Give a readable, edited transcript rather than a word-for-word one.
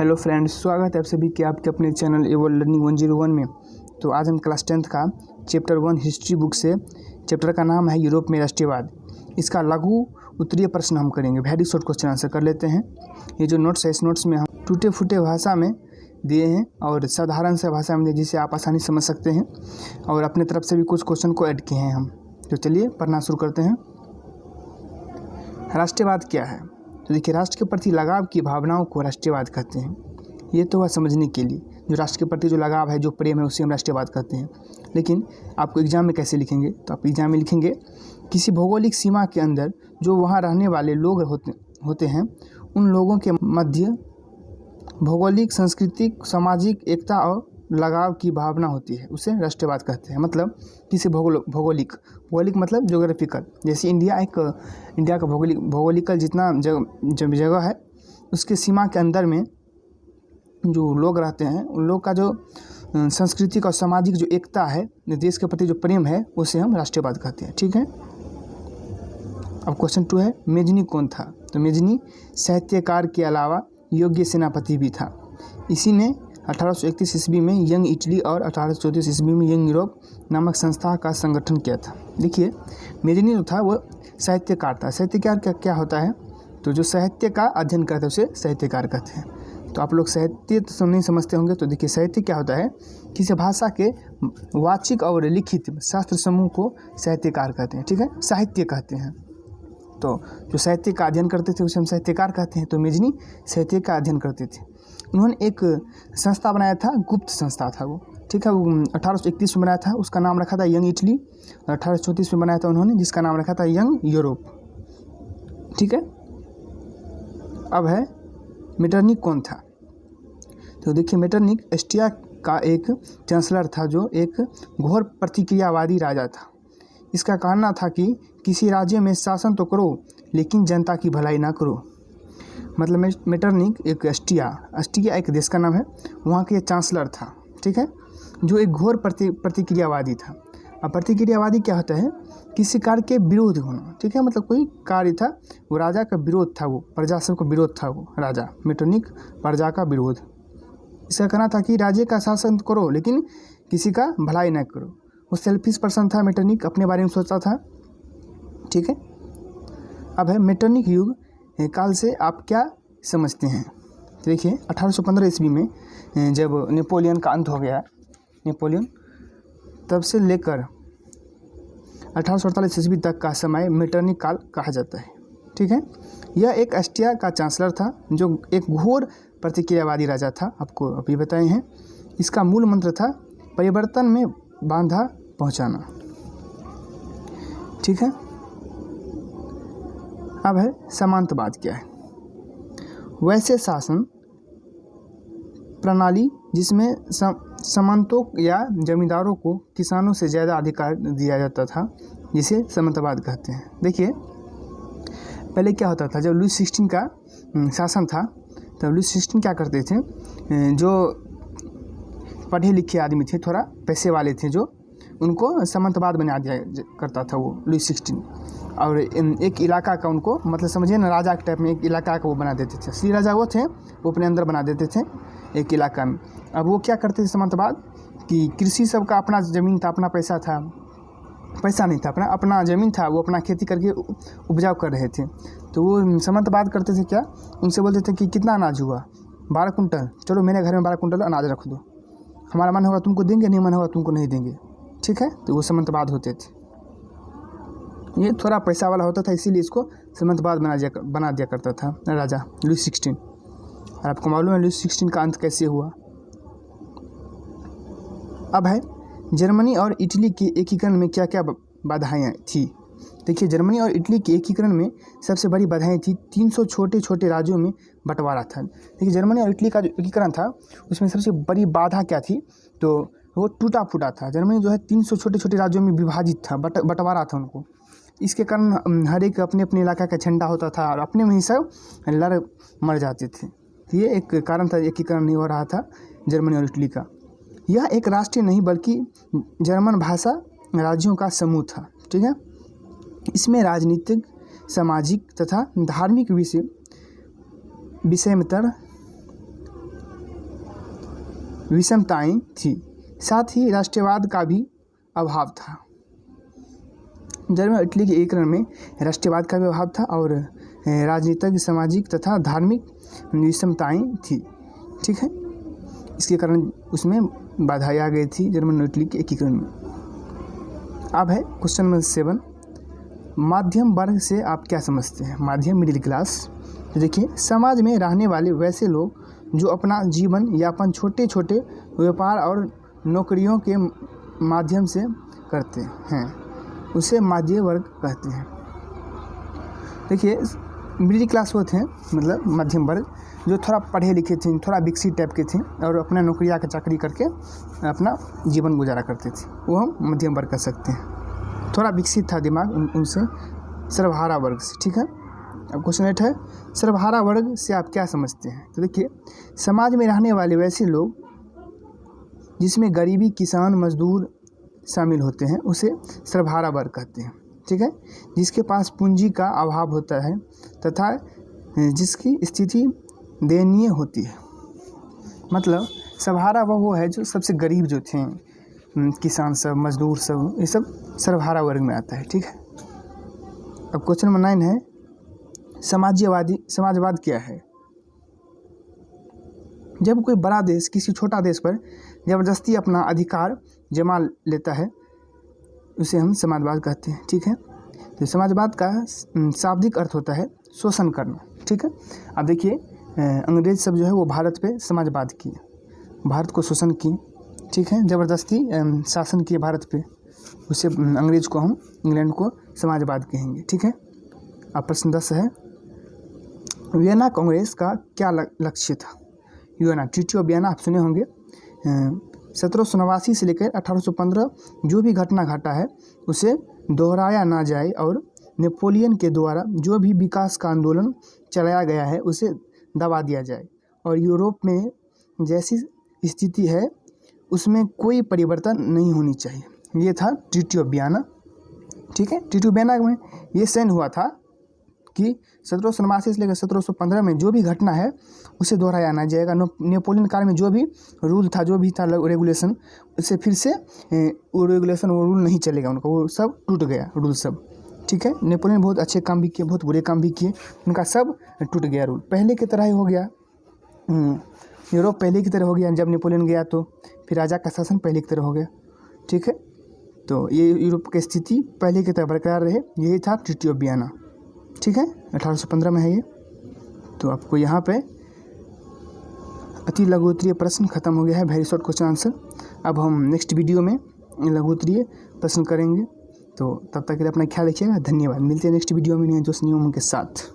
Hello friends, स्वागत है आप सभी के आपके अपने चैनल एवल लर्निंग 101 में। तो आज हम क्लास 10th का चैप्टर 1 हिस्ट्री बुक से चैप्टर का नाम है यूरोप में राष्ट्रवाद। इसका लघु उत्तरीय प्रश्न हम करेंगे। वेरी शॉर्ट क्वेश्चन आंसर कर लेते हैं। ये जो नोट्स है इस नोट्स में हम टूटे फूटे भाषा में दिए हैं और साधारण से भाषा में दिए जिसे आप आसानी समझ सकते हैं, और अपने तरफ से भी कुछ क्वेश्चन को ऐड किए हैं हम। तो चलिए पढ़ना शुरू करते हैं। राष्ट्रवाद क्या है? तो देखिए, राष्ट्र के प्रति लगाव की भावनाओं को राष्ट्रवाद कहते हैं। ये तो हुआ समझने के लिए, जो राष्ट्र के प्रति जो लगाव है, जो प्रेम है, उसे हम राष्ट्रवाद कहते हैं। लेकिन आपको एग्जाम में कैसे लिखेंगे? तो आप एग्जाम में लिखेंगे किसी भौगोलिक सीमा के अंदर जो वहाँ रहने वाले लोग होते हैं, उन लोगों के मध्य भौगोलिक, सांस्कृतिक, सामाजिक एकता और लगाव की भावना होती है, उसे राष्ट्रवाद कहते हैं। मतलब किसी भौगोलिक मतलब ज्योग्राफिकल, जैसे इंडिया का भौगोलिकल जितना जगह है, उसके सीमा के अंदर में जो लोग रहते हैं, उन लोग का जो सांस्कृतिक और सामाजिक जो एकता है, देश के प्रति जो प्रेम है, उसे हम राष्ट्रवाद कहते हैं। ठीक है। अब क्वेश्चन 2 है, मेजनी कौन था? तो मेजनी साहित्यकार के अलावा योग्य सेनापति भी था। इसी ने 1831 ईस्वी में यंग इटली और 1834 ईस्वी में यंग यूरोप नामक संस्था का संगठन किया था। देखिए, मेजनी जो था वो साहित्यकार था। साहित्यकार क्या होता है? तो जो साहित्य का अध्ययन करता है उसे साहित्यकार कहते हैं। तो आप लोग साहित्य तो नहीं समझते होंगे। तो देखिए, साहित्य क्या होता है? किसी भाषा के वाचिक और लिखित शास्त्र समूह को साहित्यकार कहते हैं। ठीक है, साहित्य कहते हैं। तो जो साहित्य का अध्ययन करते थे उसे हम साहित्यकार कहते हैं। तो मेजनी साहित्य का अध्ययन करते थे। उन्होंने एक संस्था बनाया था, गुप्त संस्था था वो। ठीक है, वो 1831 में बनाया था, उसका नाम रखा था यंग इटली। और 1834 में बनाया था उन्होंने, जिसका नाम रखा था यंग यूरोप। ठीक है। अब है मेटरनिक कौन था? तो देखिए, मेटरनिक ऑस्ट्रिया का एक चांसलर था, जो एक घोर प्रतिक्रियावादी राजा था। इसका कहना था कि किसी राज्य में शासन तो करो, लेकिन जनता की भलाई ना करो। मतलब मेटरनिक एक ऑस्ट्रिया एक देश का नाम है, वहाँ के चांसलर था। ठीक है, जो एक घोर प्रतिक्रियावादी था। अब प्रतिक्रियावादी क्या होता है? किसी कार्य के विरोध होना। ठीक है, मतलब कोई कार्य था, वो राजा का विरोध था, वो प्रजा सब का विरोध था। वो राजा मेटरनिक प्रजा का विरोध। इसका कहना था कि राज्य का शासन करो, लेकिन किसी का भलाई न करो। वो सेल्फिश पर्सन था मेटरनिक, अपने बारे में सोचता था। ठीक है। अब है मेटरनिक युग काल से आप क्या समझते हैं? देखिए, 1815 ईस्वी में जब नेपोलियन का अंत हो गया, नेपोलियन, तब से लेकर 1848 ईस्वी तक का समय मेटरनिक काल कहा जाता है। ठीक है। यह एक ऑस्ट्रिया का चांसलर था, जो एक घोर प्रतिक्रियावादी राजा था, आपको अभी बताए हैं। इसका मूल मंत्र था परिवर्तन में बाधा पहुंचाना। ठीक है। अब है सामंतवाद क्या है? वैसे शासन प्रणाली जिसमें सामंतों या जमींदारों को किसानों से ज़्यादा अधिकार दिया जाता था, जिसे सामंतवाद कहते हैं। देखिए, पहले क्या होता था, जब लुई 16 का शासन था, तब लुई 16 क्या करते थे? जो पढ़े लिखे आदमी थे, थोड़ा पैसे वाले थे, जो उनको सामंतवाद बना दिया करता था वो लुई 16। और एक इलाका का उनको, मतलब समझिए ना, राजा के टाइप में एक इलाका का वो बना देते थे। असली राजा वो थे, वो अपने अंदर बना देते थे एक इलाका में। अब वो क्या करते थे सामंतवाद, कि कृषि सबका अपना ज़मीन था, अपना पैसा था, पैसा नहीं था, अपना ज़मीन था, वो अपना खेती करके उपजाऊ कर रहे थे। तो वो सामंतवाद करते थे क्या? उनसे बोलते थे कि कितना अनाज हुआ? 12 कुंटल, चलो मेरे घर में 12 कुंटल अनाज रख दो, हमारा मन होगा तुमको देंगे, नहीं मन होगा तुमको नहीं देंगे। ठीक है। तो वो सामंतवाद होते थे। ये थोड़ा पैसा वाला होता था, इसीलिए इसको सामंतवाद बना दिया करता था राजा लुई 16। और आपको मालूम है लुई 16 का अंत कैसे हुआ? अब है जर्मनी और इटली के एकीकरण में क्या क्या बाधाएं थी? देखिए, जर्मनी और इटली के एकीकरण में सबसे बड़ी बाधाएं थी 300 छोटे छोटे राज्यों में बंटवारा था। देखिए, जर्मनी और इटली का जो एकीकरण था, उसमें सबसे बड़ी बाधा क्या थी? तो वो टूटा फूटा था। जर्मनी जो है 300 छोटे छोटे राज्यों में विभाजित था, बंटवारा था उनको। इसके कारण हर एक अपने अपने इलाका का झंडा होता था, और अपने में ही सब लड़ मर जाते थे। ये एक कारण था, एकीकरण नहीं हो रहा था जर्मनी और इटली का। यह एक राष्ट्र नहीं बल्कि जर्मन भाषा राज्यों का समूह था। ठीक है। इसमें राजनीतिक, सामाजिक तथा धार्मिक विषय में विषमताएं थी, साथ ही राष्ट्रवाद का भी अभाव था। जर्मन इटली के एकीकरण में राष्ट्रवाद का भी अभाव था और राजनीतिक, सामाजिक तथा धार्मिक विषमताएं थी। ठीक है, इसके कारण उसमें बाधाएं आ गई थी जर्मन इटली के एकीकरण में। अब है क्वेश्चन नंबर 7, माध्यम वर्ग से आप क्या समझते हैं? माध्यम, मिडिल क्लास। तो देखिए, समाज में रहने वाले वैसे लोग जो अपना जीवन यापन छोटे छोटे व्यापार और नौकरियों के माध्यम से करते हैं, उसे मध्य वर्ग कहते हैं। देखिए, मिडिल क्लास होते हैं मतलब मध्यम वर्ग, जो थोड़ा पढ़े लिखे थे, थोड़ा विकसित टाइप के थे और अपना नौकरियाँ का चाकरी करके अपना जीवन गुजारा करते थे, वो हम मध्यम वर्ग कह सकते हैं। थोड़ा विकसित था दिमाग उनसे, सर्वहारा वर्ग से। ठीक है, अब क्वेश्चन 8 है, सर्वहारा वर्ग से आप क्या समझते हैं? तो देखिए, समाज में रहने वाले वैसे लोग जिसमें गरीबी, किसान, मजदूर शामिल होते हैं, उसे सर्वहारा वर्ग कहते हैं। ठीक है, जिसके पास पूंजी का अभाव होता है तथा जिसकी स्थिति दयनीय होती है। मतलब सर्वहारा वो है जो सबसे गरीब जो थे, किसान सब, मजदूर सब, ये सब सर्वहारा वर्ग में आता है। ठीक है, अब क्वेश्चन नंबर 9 है, समाजवाद क्या है? जब कोई बड़ा देश किसी छोटा देश पर ज़बरदस्ती अपना अधिकार जमा लेता है, उसे हम समाजवाद कहते हैं। ठीक है, तो समाजवाद का शाब्दिक अर्थ होता है शोषण करना। ठीक है, अब देखिए, अंग्रेज सब जो है वो भारत पे समाजवाद किए, भारत को शोषण किए। ठीक है, ज़बरदस्ती शासन किए भारत पे, उसे अंग्रेज को हम, इंग्लैंड को समाजवाद कहेंगे। ठीक है, अब प्रश्न 10 है, वियना कांग्रेस का क्या लक्ष्य था? वियना, ट्रीटी ऑफ वियना आप सुने होंगे। 1789 से लेकर 1815 जो भी घटना घटा है उसे दोहराया ना जाए और नेपोलियन के द्वारा जो भी विकास का आंदोलन चलाया गया है उसे दबा दिया जाए और यूरोप में जैसी स्थिति है उसमें कोई परिवर्तन नहीं होनी चाहिए। ये था ट्रीटी ऑफ वियना। ठीक है, ट्रीटी ऑफ वियना में ये साइन हुआ था कि 1789 से लेकर 1715 में जो भी घटना है उसे दोहराया ना जाएगा। नेपोलियन काल में जो भी रूल था, जो भी था रेगुलेशन, उससे फिर से वो रेगुलेशन, वो रूल नहीं चलेगा उनका, वो सब टूट गया रूल सब। ठीक है, नेपोलियन बहुत अच्छे काम भी किए, बहुत बुरे काम भी किए, उनका सब टूट गया रूल, पहले की तरह ही हो गया। यूरोप पहले की तरह हो गया, जब नेपोलियन गया तो फिर राजा का शासन पहले की तरह हो गया। ठीक है, तो ये यूरोप की स्थिति पहले की तरह बरकरार रहे, यही था ट्रीटी ऑफ वियना। ठीक है, 1815 में है ये। तो आपको यहाँ पे अति लघु उत्तरीय प्रश्न खत्म हो गया है, वेरी शॉर्ट क्वेश्चन आंसर। अब हम नेक्स्ट वीडियो में लघु उत्तरीय प्रश्न करेंगे, तो तब तक के लिए अपना ख्याल रखिएगा। धन्यवाद, मिलते हैं नेक्स्ट वीडियो में नए दोस्त नियमों के साथ।